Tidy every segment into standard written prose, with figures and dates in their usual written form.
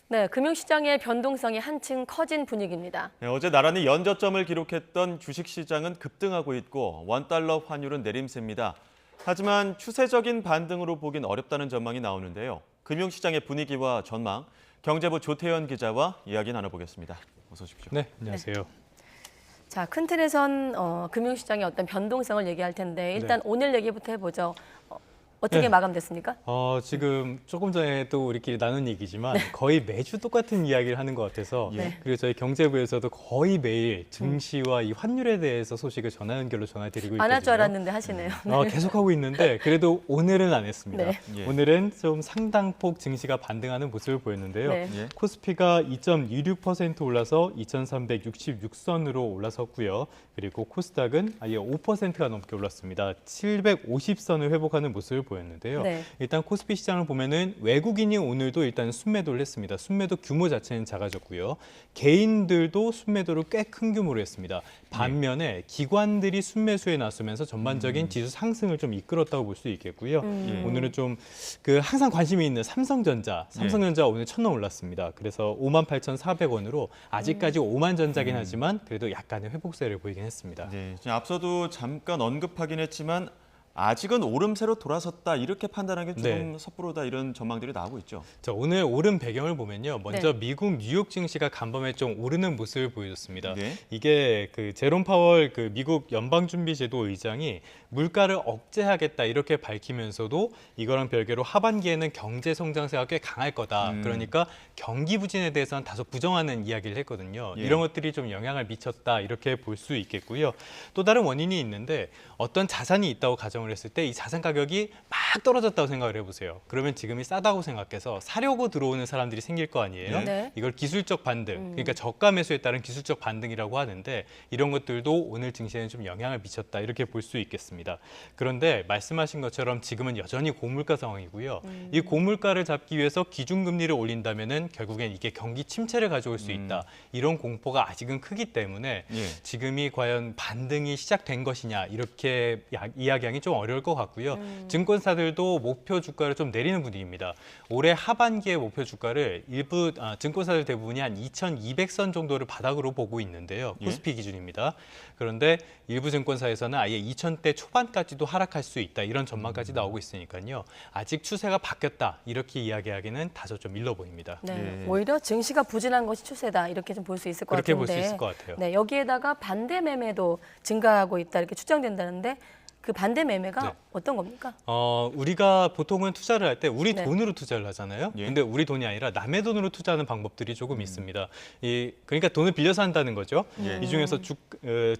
네, 금융시장의 변동성이 한층 커진 분위기입니다. 네, 어제 나란히 연저점을 기록했던 주식시장은 급등하고 있고 원달러 환율은 내림세입니다. 하지만 추세적인 반등으로 보긴 어렵다는 전망이 나오는데요. 금융시장의 분위기와 전망, 경제부 조태현 기자와 이야기 나눠보겠습니다. 어서 오십시오. 네, 안녕하세요. 자, 큰 틀에선 금융시장의 어떤 변동성을 얘기할 텐데 일단 오늘 얘기부터 해보죠. 어떻게 네. 마감됐습니까? 지금 조금 전에 또 우리끼리 나눈 얘기지만 거의 매주 똑같은 이야기를 하는 것 같아서 네. 그리고 저희 경제부에서도 거의 매일 증시와 이 환율에 대해서 소식을 전화 연결로 전해드리고 있거든요. 안 할 줄 알았는데 하시네요. 계속하고 있는데 그래도 오늘은 안 했습니다. 네. 예. 오늘은 좀 상당폭 증시가 반등하는 모습을 보였는데요. 네. 예. 코스피가 2.26% 올라서 2,366선으로 올라섰고요. 그리고 코스닥은 아예 5%가 넘게 올랐습니다. 750선을 회복하는 모습을 보였는데요. 네. 일단 코스피 시장을 보면은 외국인이 오늘도 일단 순매도를 했습니다. 순매도 규모 자체는 작아졌고요. 개인들도 순매도를 꽤 큰 규모로 했습니다. 반면에 기관들이 순매수에 나서면서 전반적인 지수 상승을 좀 이끌었다고 볼 수 있겠고요. 오늘은 좀 항상 관심이 있는 삼성전자 오늘 1,000원 올랐습니다. 그래서 58,400원으로 아직까지 5만 전자긴 하지만 그래도 약간의 회복세를 보이긴 했습니다. 네, 지금 앞서도 잠깐 언급하긴 했지만 아직은 오름세로 돌아섰다 이렇게 판단하기 좀 섣부르다 이런 전망들이 나오고 있죠. 자, 오늘 오른 배경을 보면요. 먼저 네. 미국 뉴욕 증시가 간밤에 좀 오르는 모습을 보여줬습니다. 네. 이게 제롬 파월 미국 연방준비제도 의장이 물가를 억제하겠다 이렇게 밝히면서도 이거랑 별개로 하반기에는 경제 성장세가 꽤 강할 거다. 그러니까 경기 부진에 대해서는 다소 부정하는 이야기를 했거든요. 예. 이런 것들이 좀 영향을 미쳤다 이렇게 볼 수 있겠고요. 또 다른 원인이 있는데 어떤 자산이 있다고 가정을 했을 때 이 자산 가격이 막 떨어졌다고 생각을 해보세요. 그러면 지금이 싸다고 생각해서 사려고 들어오는 사람들이 생길 거 아니에요. 네. 이걸 기술적 반등, 그러니까 저가 매수에 따른 기술적 반등이라고 하는데 이런 것들도 오늘 증시에는 좀 영향을 미쳤다 이렇게 볼 수 있겠습니다. 그런데 말씀하신 것처럼 지금은 여전히 고물가 상황이고요. 이 고물가를 잡기 위해서 기준금리를 올린다면은 결국엔 이게 경기 침체를 가져올 수 있다. 이런 공포가 아직은 크기 때문에 예. 지금이 과연 반등이 시작된 것이냐 이렇게 이야기하기 좀 어려울 것 같고요. 증권사들도 목표 주가를 좀 내리는 분위기입니다. 올해 하반기에 목표 주가를 일부 증권사들 대부분이 한 2,200선 정도를 바닥으로 보고 있는데요. 코스피 기준입니다. 그런데 일부 증권사에서는 아예 2,000대 초반까지도 하락할 수 있다. 이런 전망까지 나오고 있으니까요. 아직 추세가 바뀌었다. 이렇게 이야기하기는 다소 좀 일러 보입니다. 네. 예. 오히려 증시가 부진한 것이 추세다 이렇게 좀 볼 수 있을 것 그렇게 같은데. 볼 수 있을 것 같아요. 네, 여기에다가 반대 매매도 증가하고 있다 이렇게 추정된다는데 그 반대 매매가 네. 어떤 겁니까? 우리가 보통은 투자를 할 때 우리 네. 돈으로 투자를 하잖아요. 예. 근데 우리 돈이 아니라 남의 돈으로 투자하는 방법들이 조금 있습니다. 그러니까 돈을 빌려서 한다는 거죠. 예. 이 중에서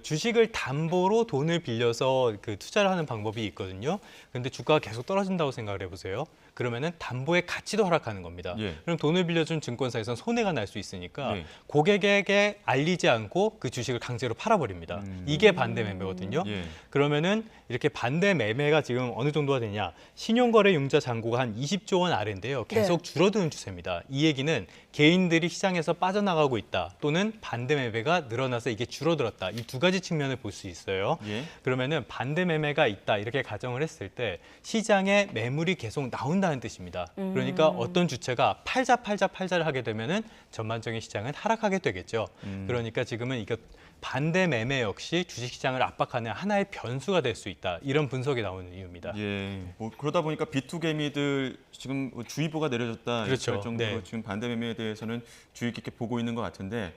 주식을 담보로 돈을 빌려서 투자를 하는 방법이 있거든요. 근데 주가가 계속 떨어진다고 생각을 해보세요. 그러면은 담보의 가치도 하락하는 겁니다. 예. 그럼 돈을 빌려준 증권사에서는 손해가 날 수 있으니까 예. 고객에게 알리지 않고 그 주식을 강제로 팔아버립니다. 이게 반대 매매거든요. 예. 그러면은 이렇게 반대 매매가 지금 어느 정도가 되냐? 신용거래 융자 잔고가 한 20조 원 아래인데요. 계속 줄어드는 추세입니다. 이 얘기는 개인들이 시장에서 빠져나가고 있다. 또는 반대 매매가 늘어나서 이게 줄어들었다. 이 두 가지 측면을 볼 수 있어요. 예. 그러면은 반대 매매가 있다. 이렇게 가정을 했을 때 시장에 매물이 계속 나온다는 뜻입니다. 그러니까 어떤 주체가 팔자를 하게 되면은 전반적인 시장은 하락하게 되겠죠. 그러니까 지금은 이거 반대 매매 역시 주식시장을 압박하는 하나의 변수가 될 수 있다. 이런 분석이 나오는 이유입니다. 예. 그러다 보니까 비투개미들 지금 주의보가 내려졌다 그렇죠. 이럴 정도로 네. 지금 반대 매매에 대해서는 주의 깊게 보고 있는 것 같은데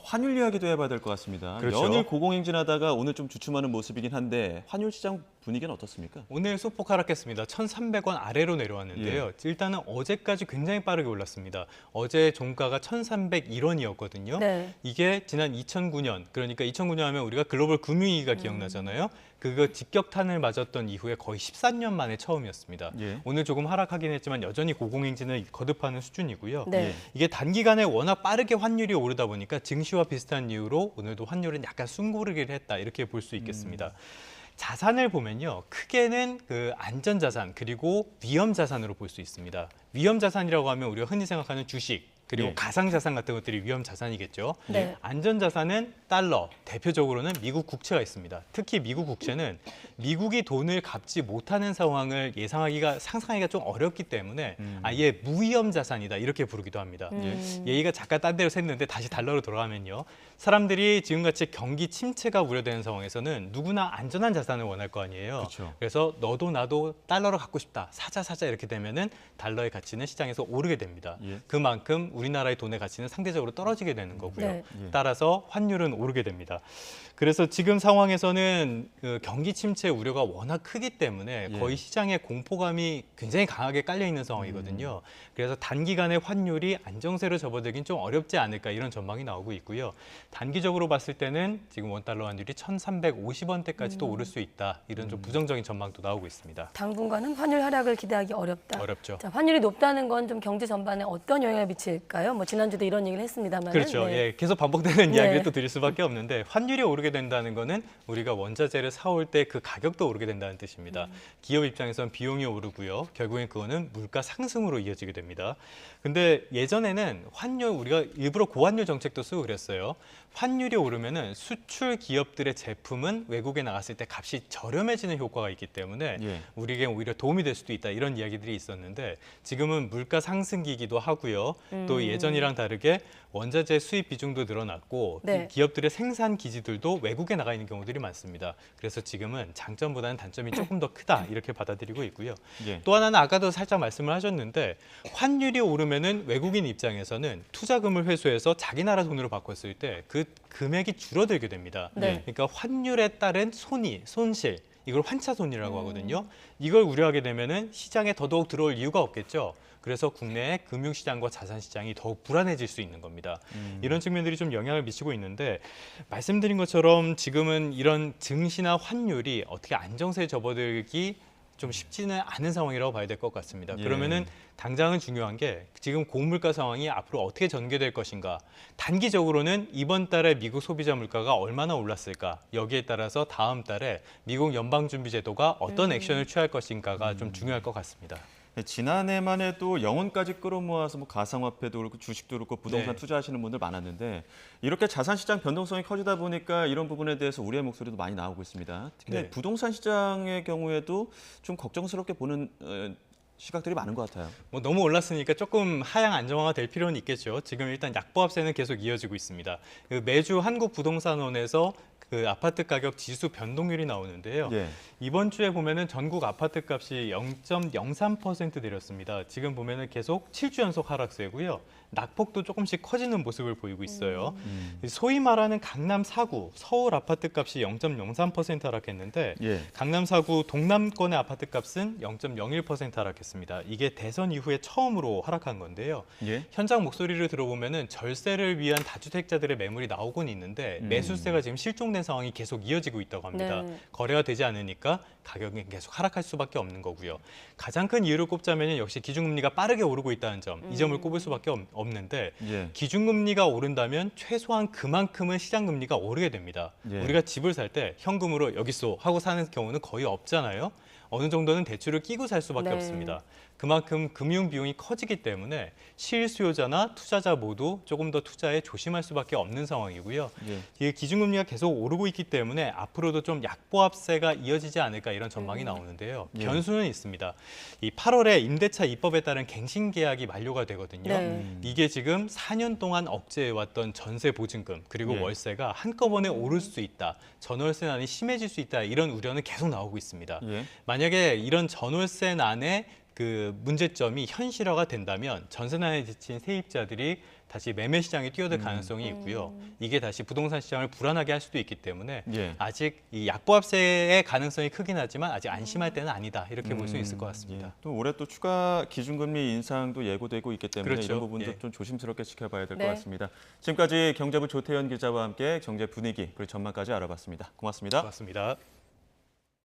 환율 이야기도 해봐야 될 것 같습니다. 그렇죠. 연일 고공행진하다가 오늘 좀 주춤하는 모습이긴 한데 환율 시장 분위기는 어떻습니까? 오늘 소폭 하락했습니다. 1,300원 아래로 내려왔는데요. 예. 일단은 어제까지 굉장히 빠르게 올랐습니다. 어제 종가가 1,301원이었거든요. 네. 이게 지난 2009년, 그러니까 2009년 하면 우리가 글로벌 금융위기가 기억나잖아요. 그거 직격탄을 맞았던 이후에 거의 14년 만에 처음이었습니다. 예. 오늘 조금 하락하긴 했지만 여전히 고공행진을 거듭하는 수준이고요. 네. 예. 이게 단기간에 워낙 빠르게 환율이 오르다 보니까 증시와 비슷한 이유로 오늘도 환율은 약간 숨고르기를 했다 이렇게 볼 수 있겠습니다. 자산을 보면요, 크게는 안전자산 그리고 위험자산으로 볼 수 있습니다. 위험자산이라고 하면 우리가 흔히 생각하는 주식, 그리고 예. 가상자산 같은 것들이 위험 자산이겠죠. 네. 안전자산은 달러, 대표적으로는 미국 국채가 있습니다. 특히 미국 국채는 미국이 돈을 갚지 못하는 상황을 상상하기가 좀 어렵기 때문에 아예 무위험 자산이다 이렇게 부르기도 합니다. 얘기가 잠깐 딴 데로 샜는데 다시 달러로 돌아가면요. 사람들이 지금같이 경기 침체가 우려되는 상황에서는 누구나 안전한 자산을 원할 거 아니에요. 그렇죠. 그래서 너도 나도 달러를 갖고 싶다. 사자 이렇게 되면은 달러의 가치는 시장에서 오르게 됩니다. 예. 그만큼 우리나라의 돈의 가치는 상대적으로 떨어지게 되는 거고요. 네. 예. 따라서 환율은 오르게 됩니다. 그래서 지금 상황에서는 그 경기 침체 우려가 워낙 크기 때문에 예. 거의 시장에 공포감이 굉장히 강하게 깔려 있는 상황이거든요. 그래서 단기간에 환율이 안정세로 접어들긴 좀 어렵지 않을까 이런 전망이 나오고 있고요. 단기적으로 봤을 때는 지금 원달러 환율이 1,350원대까지도 오를 수 있다. 이런 좀 부정적인 전망도 나오고 있습니다. 당분간은 환율 하락을 기대하기 어렵다. 어렵죠. 자, 환율이 높다는 건 좀 경제 전반에 어떤 영향을 미칠까요? 뭐 지난주도 이런 얘기를 했습니다만. 그렇죠. 네. 예, 계속 반복되는 네. 이야기를 또 드릴 수밖에 없는데 환율이 오르게 된다는 거는 우리가 원자재를 사올 때 그 가격도 오르게 된다는 뜻입니다. 기업 입장에선 비용이 오르고요. 결국엔 그거는 물가 상승으로 이어지게 됩니다. 근데 예전에는 환율 우리가 일부러 고환율 정책도 쓰고 그랬어요. 환율이 오르면은 수출 기업들의 제품은 외국에 나갔을 때 값이 저렴해지는 효과가 있기 때문에 예. 우리에게 오히려 도움이 될 수도 있다 이런 이야기들이 있었는데 지금은 물가 상승기이기도 하고요. 또 예전이랑 다르게 원자재 수입 비중도 늘어났고 네. 기업들의 생산 기지들도 외국에 나가 있는 경우들이 많습니다. 그래서 지금은 장점보다는 단점이 조금 더 크다 이렇게 받아들이고 있고요. 예. 또 하나는 아까도 살짝 말씀을 하셨는데 환율이 오르면은 외국인 입장에서는 투자금을 회수해서 자기 나라 돈으로 바꿨을 때 그 금액이 줄어들게 됩니다. 네. 그러니까 환율에 따른 손실 이걸 환차손이라고 하거든요. 이걸 우려하게 되면은 시장에 더더욱 들어올 이유가 없겠죠. 그래서 국내의 금융시장과 자산시장이 더욱 불안해질 수 있는 겁니다. 이런 측면들이 좀 영향을 미치고 있는데 말씀드린 것처럼 지금은 이런 증시나 환율이 어떻게 안정세에 접어들기 좀 쉽지는 않은 상황이라고 봐야 될 것 같습니다. 예. 그러면은 당장은 중요한 게 지금 고물가 상황이 앞으로 어떻게 전개될 것인가. 단기적으로는 이번 달에 미국 소비자 물가가 얼마나 올랐을까. 여기에 따라서 다음 달에 미국 연방준비제도가 어떤 액션을 취할 것인가가 좀 중요할 것 같습니다. 네, 지난해만 해도 영혼까지 끌어모아서 뭐 가상화폐도 그렇고 주식도 그렇고 부동산 네. 투자하시는 분들 많았는데 이렇게 자산시장 변동성이 커지다 보니까 이런 부분에 대해서 우려의 목소리도 많이 나오고 있습니다. 특히 네. 부동산 시장의 경우에도 좀 걱정스럽게 보는 시각들이 많은 것 같아요. 뭐 너무 올랐으니까 조금 하향 안정화가 될 필요는 있겠죠. 지금 일단 약보합세는 계속 이어지고 있습니다. 그 매주 한국부동산원에서 그 아파트 가격 지수 변동률이 나오는데요. 예. 이번 주에 보면은 전국 아파트 값이 0.03% 내렸습니다. 지금 보면은 계속 7주 연속 하락세고요. 낙폭도 조금씩 커지는 모습을 보이고 있어요. 소위 말하는 강남 4구, 서울 아파트 값이 0.03% 하락했는데 예. 강남 4구 동남권의 아파트 값은 0.01% 하락했습니다. 이게 대선 이후에 처음으로 하락한 건데요. 예. 현장 목소리를 들어보면은 절세를 위한 다주택자들의 매물이 나오곤 있는데 매수세가 지금 실종된 상황이 계속 이어지고 있다고 합니다. 네. 거래가 되지 않으니까 가격이 계속 하락할 수밖에 없는 거고요. 가장 큰 이유를 꼽자면 역시 기준금리가 빠르게 오르고 있다는 점, 이 점을 꼽을 수밖에 없는데 예. 기준금리가 오른다면 최소한 그만큼은 시장금리가 오르게 됩니다. 예. 우리가 집을 살 때 현금으로 여기 써 하고 사는 경우는 거의 없잖아요. 어느 정도는 대출을 끼고 살 수밖에 네. 없습니다. 그만큼 금융 비용이 커지기 때문에 실수요자나 투자자 모두 조금 더 투자에 조심할 수밖에 없는 상황이고요. 예. 이 기준금리가 계속 오르고 있기 때문에 앞으로도 좀 약보합세가 이어지지 않을까 이런 전망이 나오는데요. 예. 변수는 있습니다. 이 8월에 임대차 입법에 따른 갱신 계약이 만료가 되거든요. 네. 이게 지금 4년 동안 억제해왔던 전세 보증금 그리고 예. 월세가 한꺼번에 오를 수 있다. 전월세난이 심해질 수 있다. 이런 우려는 계속 나오고 있습니다. 예. 만약에 이런 전월세난의 그 문제점이 현실화가 된다면 전세난에 지친 세입자들이 다시 매매 시장에 뛰어들 가능성이 있고요. 이게 다시 부동산 시장을 불안하게 할 수도 있기 때문에 예. 아직 이 약보합세의 가능성이 크긴 하지만 아직 안심할 때는 아니다. 이렇게 볼 수 있을 것 같습니다. 예. 또 올해 또 추가 기준금리 인상도 예고되고 있기 때문에 그렇죠. 이런 부분도 예. 좀 조심스럽게 지켜봐야 될 것 네. 같습니다. 지금까지 경제부 조태현 기자와 함께 경제 분위기 그리고 전망까지 알아봤습니다. 고맙습니다. 고맙습니다.